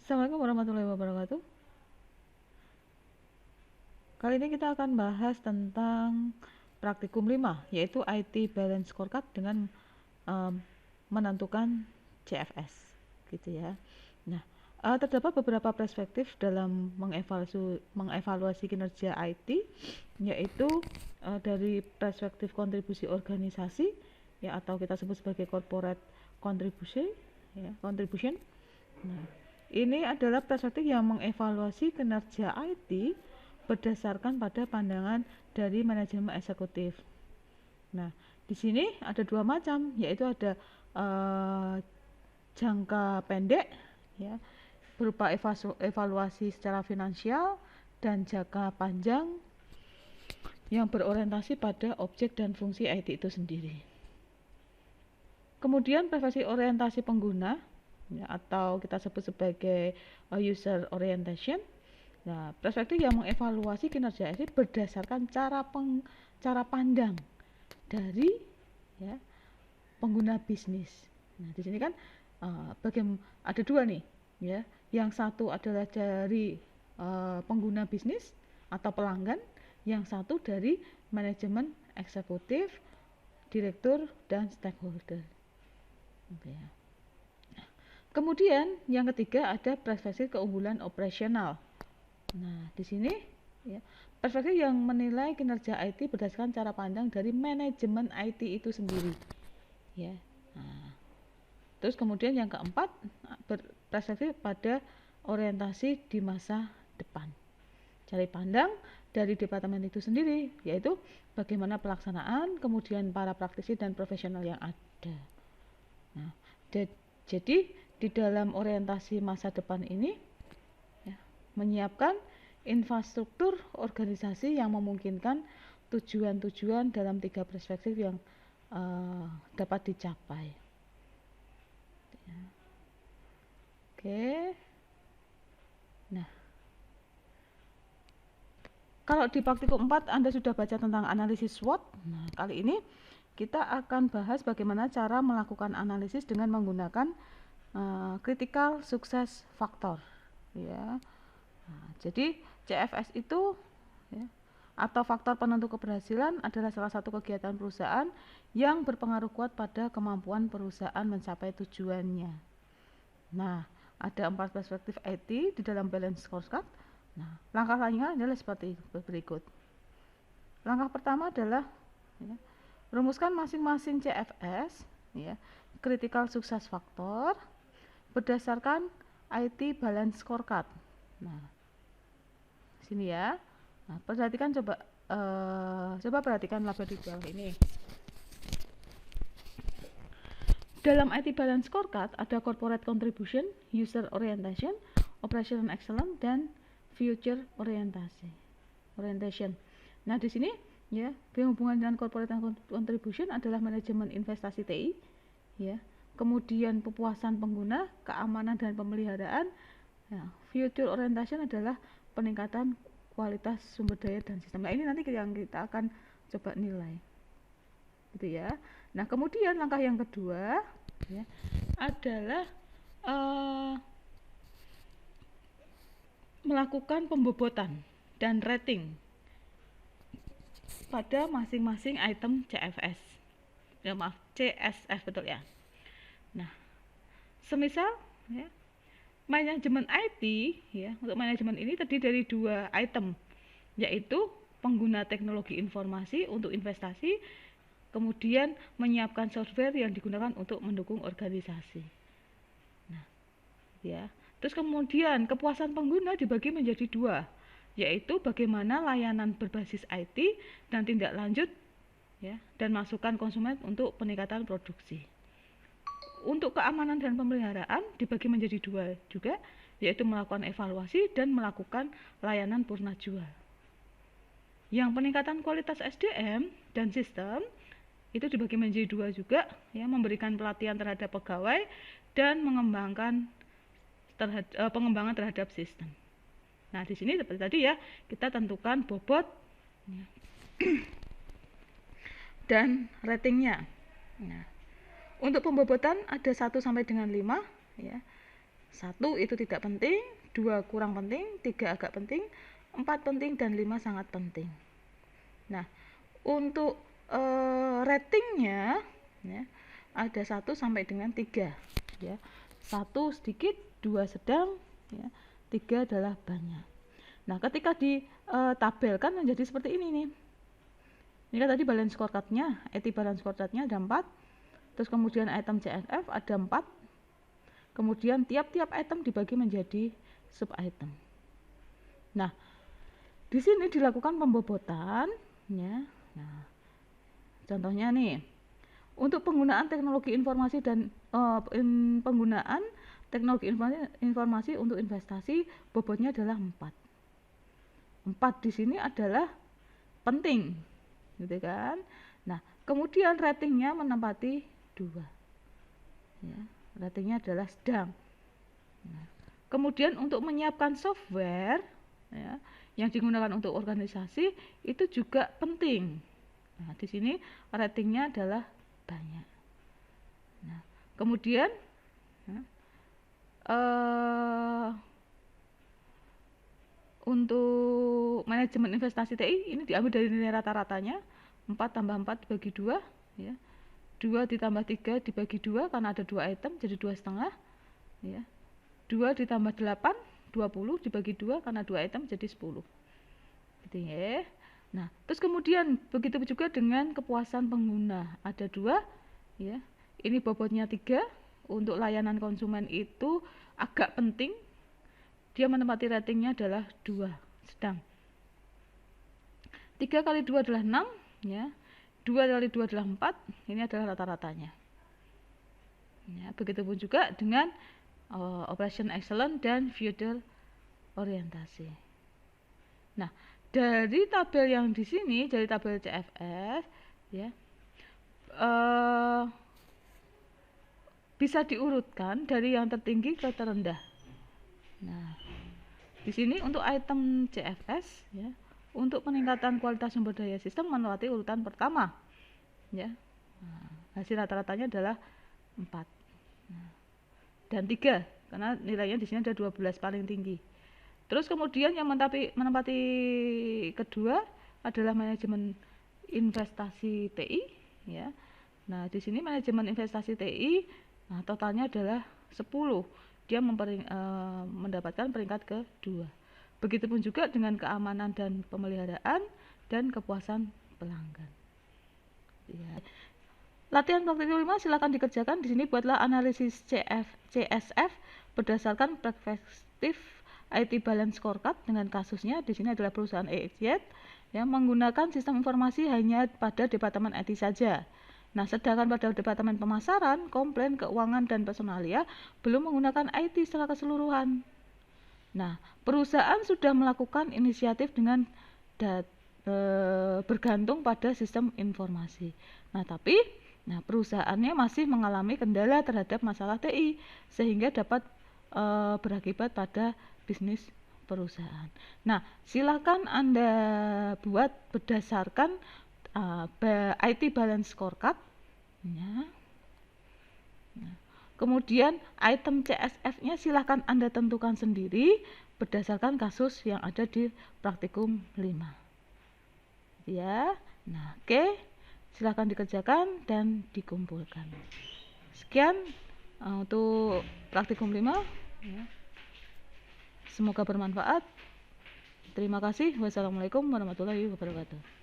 Assalamualaikum warahmatullahi wabarakatuh. Kali ini kita akan bahas tentang praktikum 5, yaitu IT Balance Scorecard dengan menentukan CFS, gitu ya. Nah, terdapat beberapa perspektif dalam mengevaluasi kinerja IT, yaitu dari perspektif kontribusi organisasi, ya, atau kita sebut sebagai corporate contribution, ya, contribution. Nah, ini adalah perspektif yang mengevaluasi kinerja IT berdasarkan pada pandangan dari manajemen eksekutif. Nah, di sini ada dua macam, yaitu ada jangka pendek, ya, berupa evaluasi secara finansial, dan jangka panjang yang berorientasi pada objek dan fungsi IT itu sendiri. Kemudian perspektif orientasi pengguna, ya, atau kita sebut sebagai user orientation. Nah, perspektif yang mengevaluasi kinerja IT berdasarkan cara pandang dari, ya, pengguna bisnis. Nah, di sini kan ada dua nih, ya. Yang satu adalah dari pengguna bisnis atau pelanggan, yang satu dari manajemen eksekutif, direktur, dan stakeholder. Ya. Kemudian yang ketiga ada perspektif keunggulan operasional. Nah, di sini, ya, perspektif yang menilai kinerja IT berdasarkan cara pandang dari manajemen IT itu sendiri, ya. Nah, terus kemudian yang keempat, perspektif pada orientasi di masa depan, cara pandang dari departemen itu sendiri, yaitu bagaimana pelaksanaan, kemudian para praktisi dan profesional yang ada. Nah, jadi di dalam orientasi masa depan ini, ya, menyiapkan infrastruktur organisasi yang memungkinkan tujuan-tujuan dalam 3 perspektif yang dapat dicapai. Ya. Oke. Nah, kalau di praktikum 4 Anda sudah baca tentang analisis SWOT. Nah, kali ini kita akan bahas bagaimana cara melakukan analisis dengan menggunakan critical success factor, ya. Nah, jadi CFS itu, ya, atau faktor penentu keberhasilan adalah salah satu kegiatan perusahaan yang berpengaruh kuat pada kemampuan perusahaan mencapai tujuannya. Nah, ada 4 perspektif IT di dalam balance scorecard. Nah, langkah lainnya adalah seperti berikut. Langkah pertama adalah, ya, rumuskan masing-masing CFS, ya, critical success factor, berdasarkan IT balance scorecard. Nah, sini ya. Nah, perhatikan coba perhatikan label di bawah ini. Dalam IT balance scorecard ada corporate contribution, user orientation, operational excellence, dan future orientation. Nah, di sini, ya, berhubungan dengan corporate contribution adalah manajemen investasi TI, ya. Kemudian kepuasan pengguna, keamanan dan pemeliharaan. Nah, future orientation adalah peningkatan kualitas sumber daya dan sistem. Nah, ini nanti yang kita akan coba nilai, gitu ya. Nah, kemudian langkah yang kedua, ya, adalah melakukan pembobotan dan rating pada masing-masing item CFS. Ya, maaf, CSF, betul ya. Nah, semisal, ya, manajemen IT, ya, untuk manajemen ini terdiri dari 2 item, yaitu pengguna teknologi informasi untuk investasi, kemudian menyiapkan software yang digunakan untuk mendukung organisasi. Nah, ya, terus kemudian kepuasan pengguna dibagi menjadi 2, yaitu bagaimana layanan berbasis IT dan tindak lanjut, ya, dan masukan konsumen untuk peningkatan produksi. Untuk keamanan dan pemeliharaan dibagi menjadi 2 juga, yaitu melakukan evaluasi dan melakukan layanan purna jual. Yang peningkatan kualitas SDM dan sistem itu dibagi menjadi 2 juga, ya, memberikan pelatihan terhadap pegawai dan pengembangan terhadap sistem. Nah, di sini seperti tadi, ya, kita tentukan bobot, ya, dan ratingnya. Nah, untuk pembobotan ada 1 sampai dengan 5, ya. 1 itu tidak penting, 2 kurang penting, 3 agak penting, 4 penting, dan 5 sangat penting. Nah, untuk ratingnya ya, ada 1 sampai dengan 3 ya. 1 sedikit, 2 sedang ya, 3 adalah banyak. Nah, ketika ditabelkan menjadi seperti ini nih. Ini kan tadi balance scorecard-nya, IT balance scorecard-nya ada 4. Terus kemudian item CSF ada 4. Kemudian tiap-tiap item dibagi menjadi sub item. Nah, di sini dilakukan pembobotan ya. Nah, contohnya nih, untuk penggunaan teknologi informasi dan penggunaan teknologi informasi untuk investasi, bobotnya adalah 4. 4 di sini adalah penting, gitu kan? Nah, kemudian ratingnya menempati 2. Ya, ratingnya adalah sedang. Nah, kemudian untuk menyiapkan software ya, yang digunakan untuk organisasi itu juga penting. Nah, di sini ratingnya adalah banyak. Nah, kemudian untuk manajemen investasi TI ini diambil dari nilai rata-ratanya, 4 tambah 4 dibagi 2 ya. 2 ditambah 3 dibagi 2 karena ada 2 item jadi 2,5 ya. 2 ditambah 8 20 dibagi 2 karena 2 item jadi 10 gitu ya. Nah, terus kemudian begitu juga dengan kepuasan pengguna, ada 2 ya. Ini bobotnya 3. Untuk layanan konsumen itu agak penting, dia menempati ratingnya adalah 2 sedang. 3 kali 2 adalah 6 ya. 2 kali 2 adalah 4, ini adalah rata-ratanya ya. Begitupun juga dengan operation excellent dan feudal orientasi. Nah, dari tabel yang di sini, dari tabel CFS ya, bisa diurutkan dari yang tertinggi ke terendah. Nah, di sini untuk item CFS ya, untuk peningkatan kualitas sumber daya sistem menempati urutan pertama ya. Nah, hasil rata-ratanya adalah 4 dan 3 karena nilainya di sini ada 12 paling tinggi. Terus kemudian yang menempati kedua adalah manajemen investasi TI ya. Nah, di sini manajemen investasi TI totalnya adalah 10. Dia mendapatkan peringkat kedua. Begitupun juga dengan keamanan dan pemeliharaan dan kepuasan pelanggan. Ya. Latihan praktikum 5 silakan dikerjakan. Di sini buatlah analisis CSF berdasarkan perspektif IT balance scorecard dengan kasusnya. Di sini adalah perusahaan EXZ yang menggunakan sistem informasi hanya pada departemen IT saja. Nah, sedangkan pada departemen pemasaran, komplain, keuangan, dan personalia belum menggunakan IT secara keseluruhan. Nah, perusahaan sudah melakukan inisiatif dengan bergantung pada sistem informasi. Nah, tapi perusahaannya masih mengalami kendala terhadap masalah TI sehingga dapat berakibat pada bisnis perusahaan. Nah, silakan Anda buat berdasarkan IT balance scorecard ya. Nah, kemudian item CSF-nya silahkan Anda tentukan sendiri berdasarkan kasus yang ada di praktikum 5 ya. Nah, oke, silahkan dikerjakan dan dikumpulkan. Sekian untuk praktikum 5 ya. Semoga bermanfaat. Terima kasih. Wassalamualaikum warahmatullahi wabarakatuh.